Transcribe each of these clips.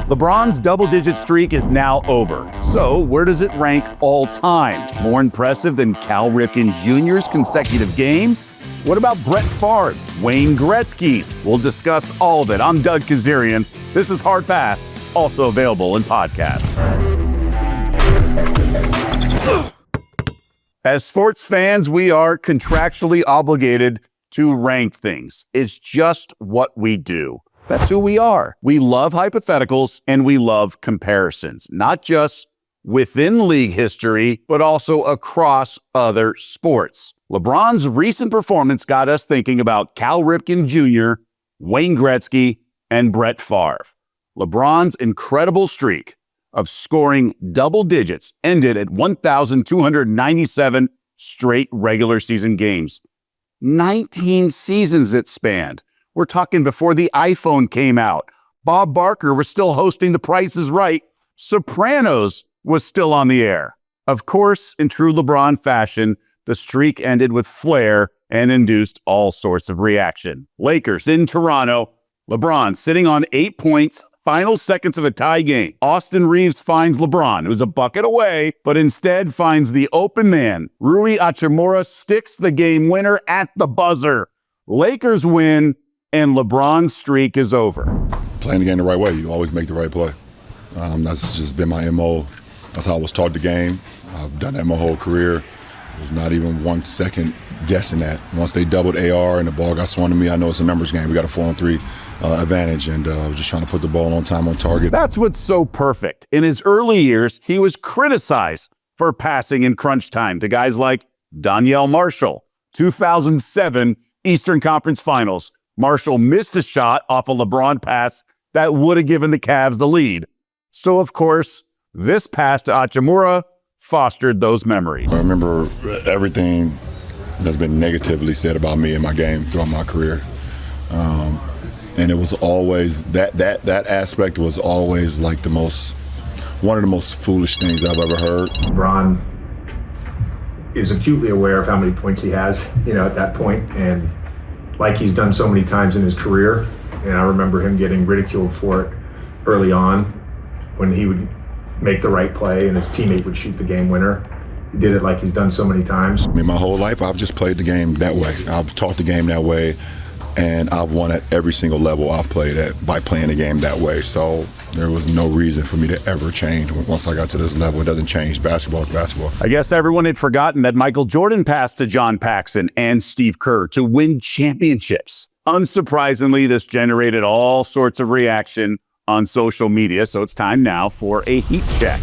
LeBron's double-digit streak is now over. So where does it rank all time? More impressive than Cal Ripken Jr.'s consecutive games? What about Brett Favre's, Wayne Gretzky's? We'll discuss all of it. I'm Doug Kezirian. This is Hard Pass, also available in podcast. As sports fans, we are contractually obligated to rank things. It's just what we do. That's who we are. We love hypotheticals and we love comparisons, not just within league history, but also across other sports. LeBron's recent performance got us thinking about Cal Ripken Jr., Wayne Gretzky, and Brett Favre. LeBron's incredible streak of scoring double digits ended at 1,297 straight regular season games. 19 seasons it spanned. We're talking before the iPhone came out. Bob Barker was still hosting The Price is Right. Sopranos was still on the air. Of course, in true LeBron fashion, the streak ended with flair and induced all sorts of reaction. Lakers in Toronto. LeBron sitting on 8 points, final seconds of a tie game. Austin Reeves finds LeBron, who's a bucket away, but instead finds the open man. Rui Hachimura sticks the game winner at the buzzer. Lakers win, and LeBron's streak is over. Playing the game the right way. You always make the right play. That's just been my MO. That's how I was taught the game. I've done that my whole career. There's not even 1 second guessing that. Once they doubled AR and the ball got swung to me, I know it's a numbers game. We got a 4-on-3 advantage, and I was just trying to put the ball on time, on target. That's what's so perfect. In his early years, he was criticized for passing in crunch time to guys like Donyell Marshall. 2007 Eastern Conference Finals. Marshall missed a shot off a LeBron pass that would have given the Cavs the lead. So, of course, this pass to Hachimura fostered those memories. I remember everything that's been negatively said about me in my game throughout my career. And it was always, that aspect was always like one of the most foolish things I've ever heard. LeBron is acutely aware of how many points he has, at that point, and like he's done so many times in his career. And I remember him getting ridiculed for it early on when he would make the right play and his teammate would shoot the game winner. He did it like he's done so many times. I mean, my whole life, I've just played the game that way. I've taught the game that way, and I've won at every single level I've played at by playing the game that way. So there was no reason for me to ever change. Once I got to this level, it doesn't change. Basketball is basketball. I guess everyone had forgotten that Michael Jordan passed to John Paxson and Steve Kerr to win championships. Unsurprisingly, this generated all sorts of reaction on social media, so it's time now for a heat check.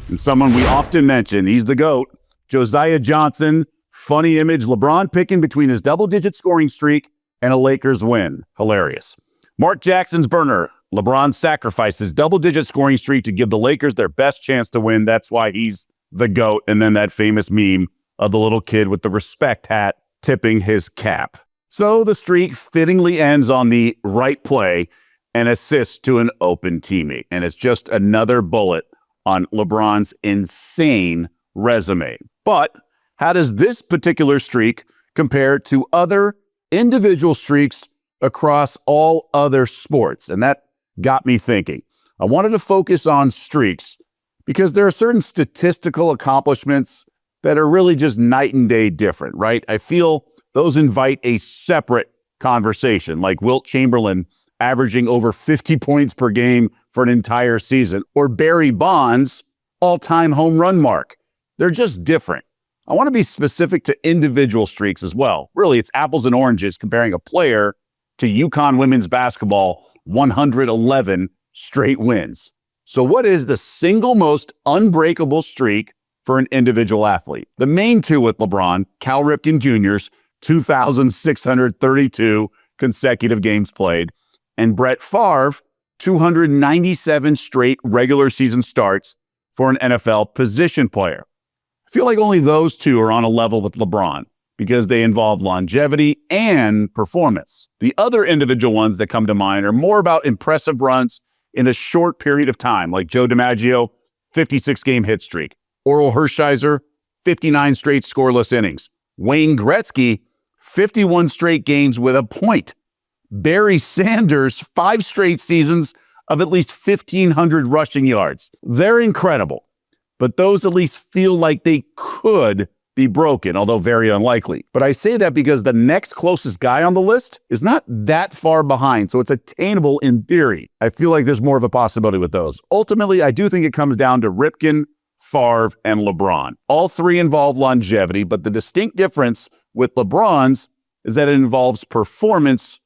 And someone we often mention, he's the GOAT, Josiah Johnson. Funny image, LeBron picking between his double-digit scoring streak and a Lakers win. Hilarious. Mark Jackson's burner. LeBron sacrificed his double-digit scoring streak to give the Lakers their best chance to win. That's why he's the GOAT. And then that famous meme of the little kid with the respect hat tipping his cap. So the streak fittingly ends on the right play and assist to an open teammate. And it's just another bullet on LeBron's insane resume. But how does this particular streak compare to other individual streaks across all other sports? And that got me thinking. I wanted to focus on streaks because there are certain statistical accomplishments that are really just night and day different, right? I feel those invite a separate conversation, like Wilt Chamberlain averaging over 50 points per game for an entire season, or Barry Bonds' all-time home run mark. They're just different. I want to be specific to individual streaks as well. Really, it's apples and oranges comparing a player to UConn women's basketball 111 straight wins. So what is the single most unbreakable streak for an individual athlete? The main two with LeBron, Cal Ripken Jr.'s 2,632 consecutive games played, and Brett Favre, 297 straight regular season starts for an NFL position player. I feel like only those two are on a level with LeBron because they involve longevity and performance. The other individual ones that come to mind are more about impressive runs in a short period of time, like Joe DiMaggio, 56-game hit streak. Oral Hershiser, 59 straight scoreless innings. Wayne Gretzky, 51 straight games with a point. Barry Sanders, 5 straight seasons of at least 1,500 rushing yards. They're incredible, but those at least feel like they could be broken, although very unlikely. But I say that because the next closest guy on the list is not that far behind, so it's attainable in theory. I feel like there's more of a possibility with those. Ultimately, I do think it comes down to Ripken, Favre, and LeBron. All three involve longevity, but the distinct difference with LeBron's is that it involves performance,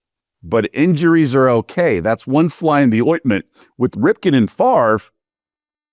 but injuries are okay. That's one fly in the ointment. With Ripken and Favre,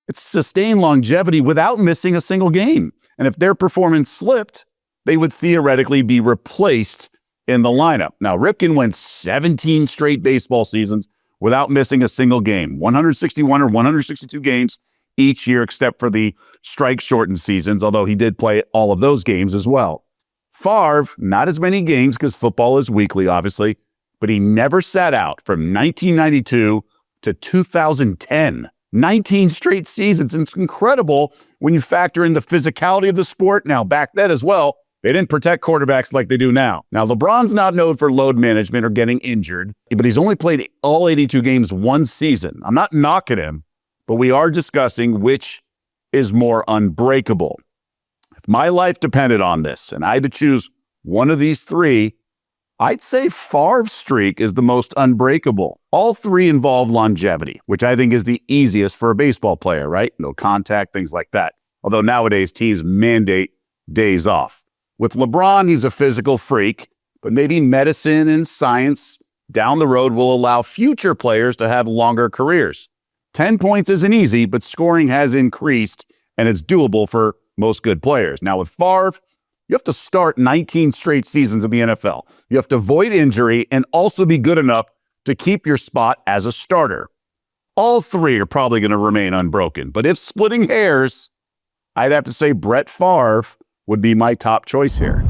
it's sustained longevity without missing a single game. And if their performance slipped, they would theoretically be replaced in the lineup. Now, Ripken went 17 straight baseball seasons without missing a single game, 161 or 162 games each year, except for the strike-shortened seasons, although he did play all of those games as well. Favre, not as many games because football is weekly, obviously, but he never sat out from 1992 to 2010. 19 straight seasons. It's incredible when you factor in the physicality of the sport. Now, back then as well, they didn't protect quarterbacks like they do now. Now, LeBron's not known for load management or getting injured, but he's only played all 82 games one season. I'm not knocking him, but we are discussing which is more unbreakable. If my life depended on this and I had to choose one of these three, I'd say Favre's streak is the most unbreakable. All three involve longevity, which I think is the easiest for a baseball player, right? No contact, things like that. Although nowadays teams mandate days off. With LeBron, he's a physical freak, but maybe medicine and science down the road will allow future players to have longer careers. 10 points isn't easy, but scoring has increased, and it's doable for most good players. Now with Favre, you have to start 19 straight seasons in the NFL. You have to avoid injury and also be good enough to keep your spot as a starter. All three are probably going to remain unbroken, but if splitting hairs, I'd have to say Brett Favre would be my top choice here.